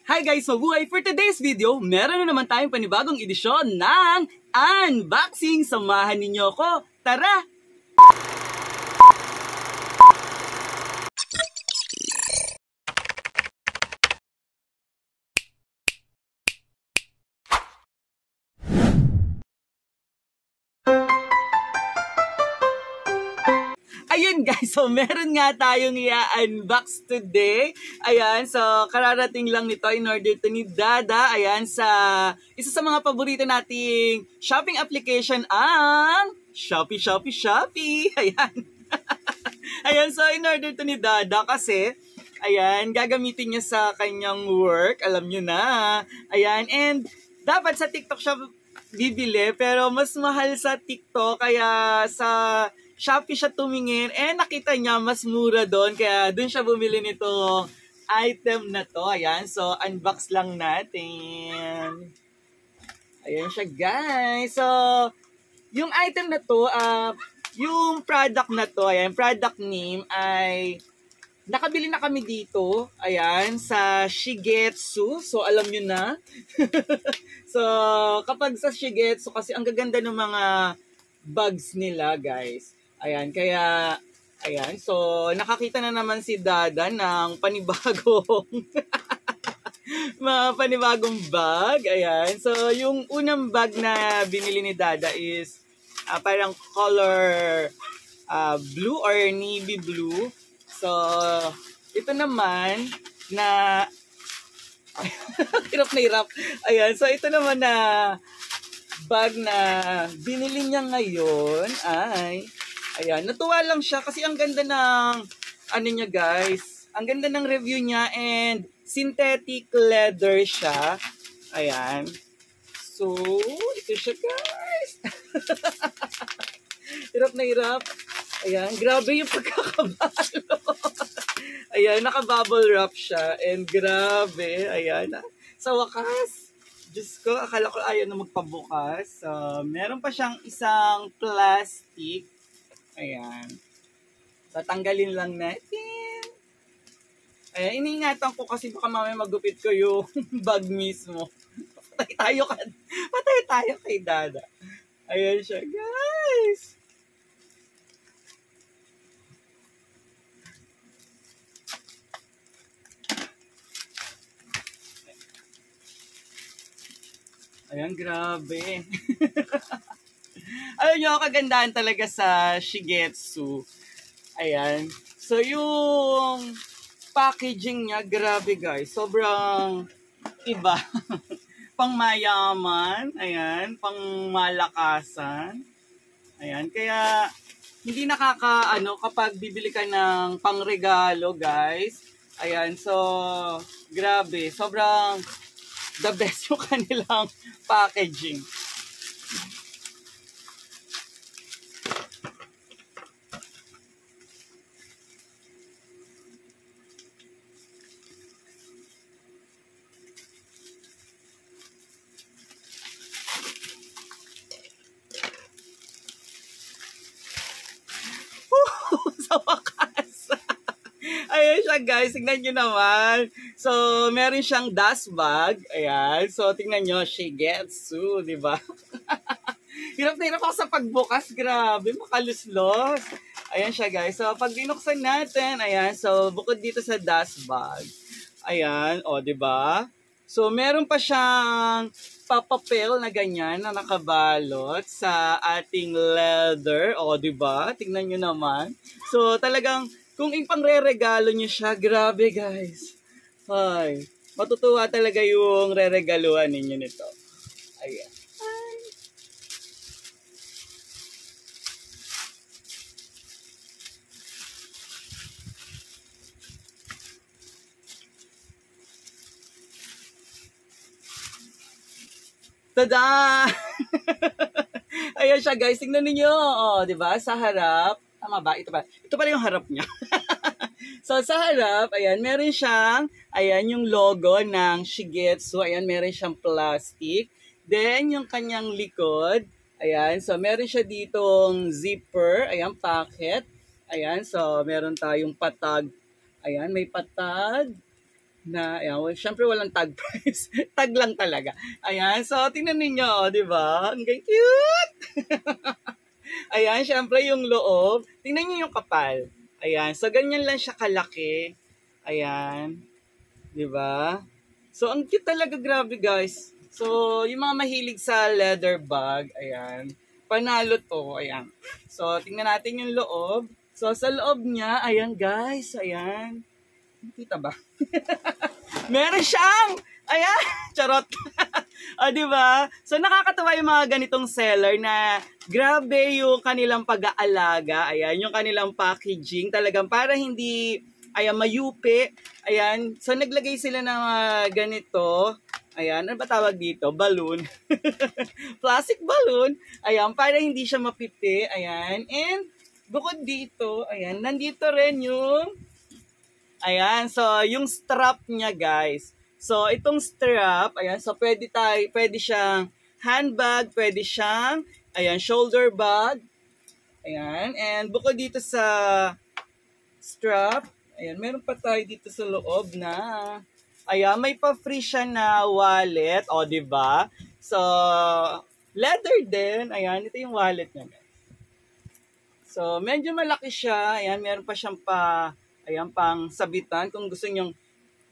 Hi guys! Mabuhay! For today's video, meron na naman tayong panibagong edisyon ng unboxing. Samahan ninyo ko. Tara! Ayun guys, so meron nga tayong i-unbox today. Ayan, so kararating lang nito in order to ni Dada. Ayan, sa isa sa mga paborito nating shopping application ang Shopee. Ayan. Ayan, so in order to ni Dada kasi, ayan, gagamitin niya sa kanyang work. Alam niyo na. Ayan, and dapat sa TikTok siya bibili, pero mas mahal sa TikTok, kaya sa Shopee siya tumingin, nakita niya mas mura doon, kaya doon siya bumili nitong item na to. Ayan, so unbox lang natin. Ayan siya guys. So, yung item na to, yung product na to, ayan, product name ay, nakabili na kami dito, ayan, sa Shigetsu. So, alam nyo na. So, kapag sa Shigetsu, kasi ang gaganda ng mga bags nila, guys. Ayan, kaya, ayan, so, nakakita na naman si Dada ng panibagong bag. Ayan, so, yung unang bag na binili ni Dada is, parang color blue or navy blue. So, ito naman na hirap na hirap. Ayan, so ito naman na bag na binili niya ngayon ay, ayan, natuwa lang siya kasi ang ganda ng, ano niya guys, ang ganda ng review niya and synthetic leather siya. Ayan. So, ito siya guys. Hirap na hirap. Ayan, grabe yung pagkakabalo. Ayan, naka-bubble wrap siya. And grabe, ayan. Sa wakas, Diyos ko, akala ko ayaw na magpabukas. So, meron pa siyang isang plastic. Ayan. So, tanggalin lang natin. Ayan, iniingatan ko kasi baka mamaya magupit ko yung bag mismo. Patay tayo kay Dada. Ayan siya, guys. Ayan, grabe. Alam nyo, kagandahan talaga sa Shigetsu. Ayan. So, yung packaging niya, grabe guys. Sobrang iba. Pangmayaman. Ayan. Pangmalakasan. Ayan. Kaya, hindi nakakaano kapag bibili ka ng pangregalo guys. Ayan. So, grabe. Sobrang the best yung kanilang packaging. Sa wakas. Ayan siya guys, tingnan nyo naman. So, meron siyang dust bag. Ayan. So, tingnan nyo, Shigetsu, di ba? Hirap na hirap ako sa pagbukas. Grabe, makaluslos. Ayan siya guys. So, pag binuksan natin, ayan. So, bukod dito sa dust bag. Ayan, o, di ba? So, meron pa siyang papapel na ganyan na nakabalot sa ating leather. O, di ba? Tingnan nyo naman. So, talagang kung ipang-re-regalo nyo siya, grabe guys. Ay, matutuwa talaga yung re-regaluhan ninyo nito. Ayan. Ay. Tada! Ayan siya guys, tingnan niyo. Oh, 'di ba? Sa harap, tama ba? Ito pa. Ito pala yung harap niya. So sa harap, ayan, meron siyang, ayan, yung logo ng Shigetsu. Ayan, meron siyang plastic. Then yung kanyang likod, ayan, so meron siya ditong zipper, ayan, pocket. Ayan, so meron tayong patag. Ayan, may patag. na, ayan, well, syempre walang tag price. Tag lang talaga. Ayan, so tingnan ninyo, di ba? Ang cute! Ayan, syempre yung loob. Tingnan niyo yung kapal. Ayan, so ganyan lang siya kalaki. Ayan, di ba? So, ang cute talaga, grabe guys. So, yung mga mahilig sa leather bag, ayan, panalo to, ayan. So, tingnan natin yung loob. So, sa loob niya, ayan guys, ayan. Kita ba? Meron siyang, ayan, charot. O, di ba? So, nakakatawa yung mga ganitong seller na grabe yung kanilang pag-aalaga, ayan, yung kanilang packaging, talagang para hindi, ayan, mayupi. Ayan, so naglagay sila ng ganito. Ayan, ano ba tawag dito? Balloon. Plastic balloon. Ayan, para hindi siya mapipi. Ayan, and bukod dito, ayan, nandito rin yung, ayan, so yung strap niya guys. So itong strap, ayan, so pwede siyang handbag, pwede siyang, ayan, shoulder bag. Ayan, and bukod dito sa strap, ayan, meron pa tayo dito sa loob na, ayan, may pa-free siya na wallet, o, diba? So, leather din, ayan, ito yung wallet niya, guys. So, medyo malaki siya, ayan, meron pa siyang ayan, pang sabitan, kung gusto nyong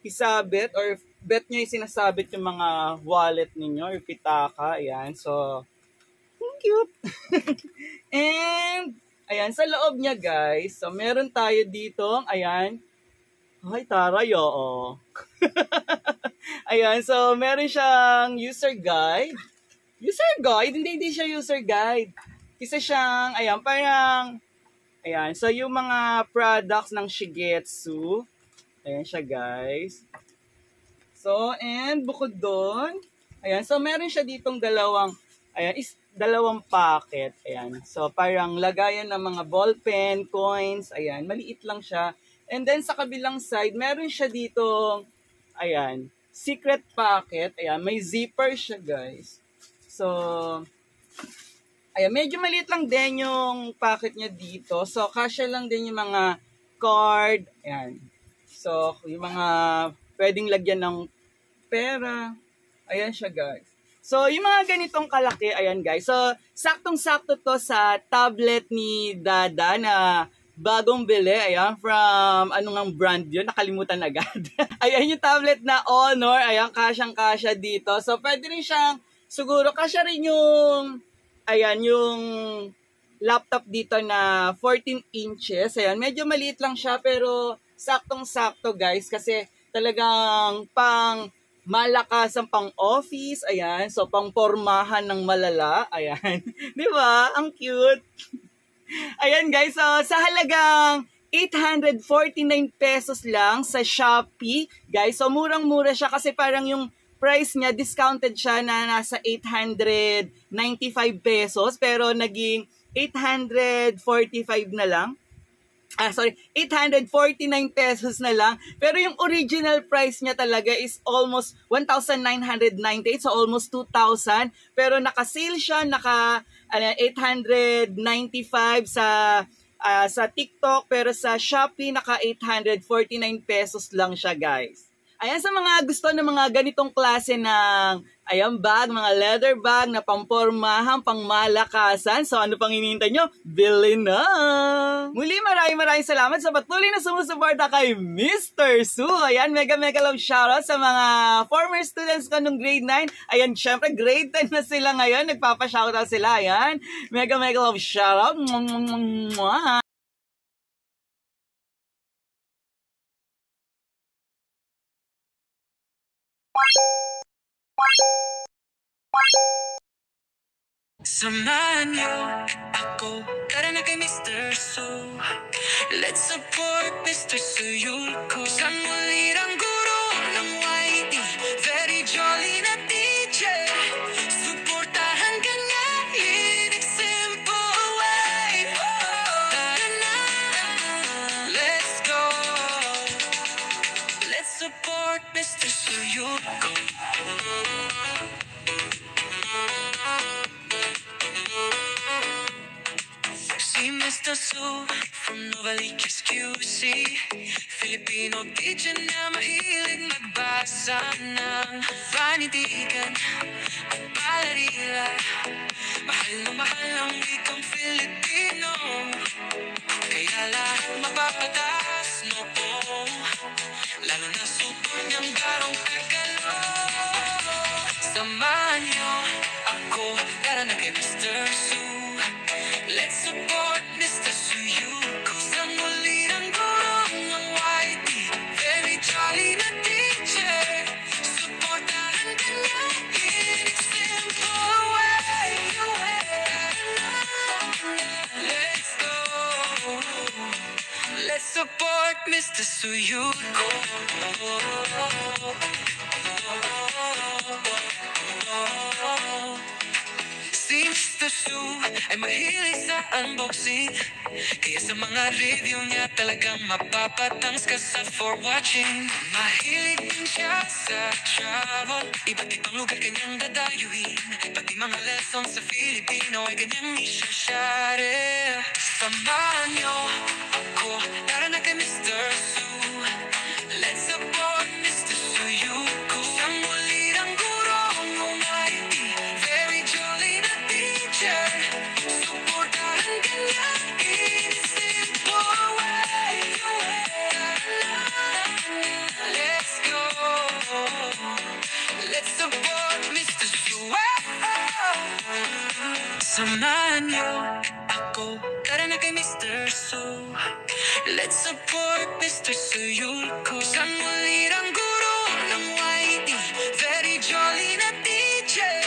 isabit, or bet nyo yung sinasabit yung mga wallet ninyo, or pitaka, ayan, so, cute. And, ayan, sa loob niya guys, so meron tayo dito, ayan, ay taray, oo. Ayan, so meron siyang user guide. User guide? Hindi siya user guide. Isa siyang, ayan, parang, ayan, so yung mga products ng Shigetsu, ayan siya guys. So, and bukod doon, ayan, so meron siya ditong dalawang packet. Ayan. So, parang lagayan ng mga ballpen, coins. Ayan. Maliit lang siya. And then, sa kabilang side, meron siya dito, ayan, secret pocket. Ayan. May zipper siya, guys. So, ayan. Medyo maliit lang din yung pocket niya dito. So, kasya lang din yung mga card. Ayan. So, yung mga pwedeng lagyan ng pera. Ayan siya, guys. So, yung mga ganitong kalaki, ayan guys. So, saktong-sakto to sa tablet ni Dada na bagong bili. Ayan, from anong brand yun? Nakalimutan agad. Ayan yung tablet na Honor. Ayan, kasyang-kasya dito. So, pwede rin siyang, siguro, kasya rin yung, ayan, yung laptop dito na 14 inches. Ayan, medyo maliit lang siya, pero saktong-sakto guys. Kasi talagang pang malakas ang pang-office, ayan. So, pang-pormahan ng malala, ayan. Di ba? Ang cute. Ayan, guys. So, sa halagang 849 pesos lang sa Shopee, guys. So, murang-mura siya kasi parang yung price niya, discounted siya na nasa 895 pesos. Pero, naging 845 na lang. 849 pesos na lang. Pero yung original price niya talaga is almost 1,998, so almost 2,000. Pero naka-sale siya, 895 sa TikTok, pero sa Shopee naka 849 pesos lang siya, guys. Ayan, sa mga gusto ng mga ganitong klase ng bag, mga leather bag na pampormahan, pangmalakasan. So ano pang hinihintay nyo? Bili na! Muli, maraming salamat sa patuloy na sumusuporta kay Mr. Su. Ayan, mega love shoutout sa mga former students ko nung grade 9. Ayan, syempre grade 10 na sila ngayon. Nagpapa-shoutout sila. Ayan, mega love shoutout. Mwah! Samahan niyo ako, tara na kay Mr. Su. Let's support Mr. Suyuko. Isang muli ang guro ng YT, very jolly na DJ. Suportahan ka niya in a simple way. Tara na, let's go. Let's support Mr. Suyuko. Si Mr. Mr. Su from Novaliches QC, Filipino teacher na mahilig magbasa ng panitikan at palarila. Mahal na mahal ang wikang Filipino, kaya lahat mapapatas noo. Lalo na super niyang garong Tagalog. Samahan niyo ako, tara na kay Mr. Su. Let's support Mr. Suyuko. Sa muli ng gurong ang YT, very jolly na teacher. Supportahan ka niya in a simple way. Let's go. Let's support Mr. Suyuko. Si Mr. Su ay mahilig sa unboxing, kaya sa mga review niya talagang mapapatangs ka sa for watching. Mahilig din siya sa travel, iba't ibang lugar kanyang dadayuin. Pati mga lessons sa Filipino ay kanyang isa-share. Samahan niyo ako, tara na kay Mr. Su. Let's support Mr. Suyuko. Siyang muli ng gurong umaiti, very jolly na teacher. Supportahan ka niya in a simple way. Let's go. Let's support Mr. Su. Samahan niyo ako, tara na kay Mr. Su. Let's support Mr. Suyuko. Sa muli ng guro ng YT, very jolly na teacher.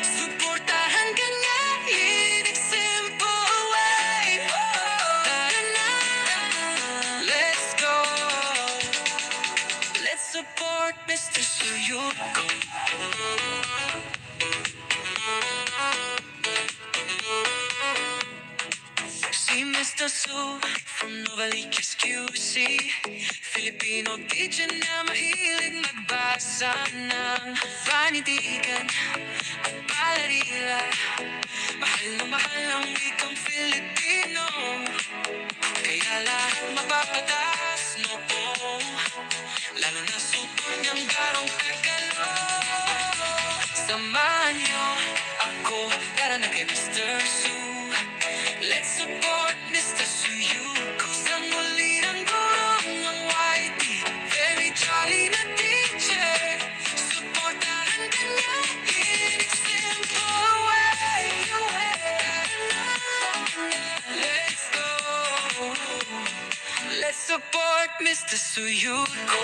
Supportahan ka niya in a simple way. Tara na, let's go. Let's support Mr. Suyuko. Si Mr. Su from Novaliches QC, Filipino teacher na mahilig magbasa ng panitikan at palarila. Mahal na mahal ang wikang Filipino, kaya lahat mapapatas noo. Lalo na super niyang garong Tagalog. Samahan niyo ako, tara na kay Mr. Su. Let's support Mr. Suyuko. Sa muli ng gurong ang YT, very jolly na teacher. Supportahan ka niya in a simple way. Let's go. Let's support Mr. Suyuko.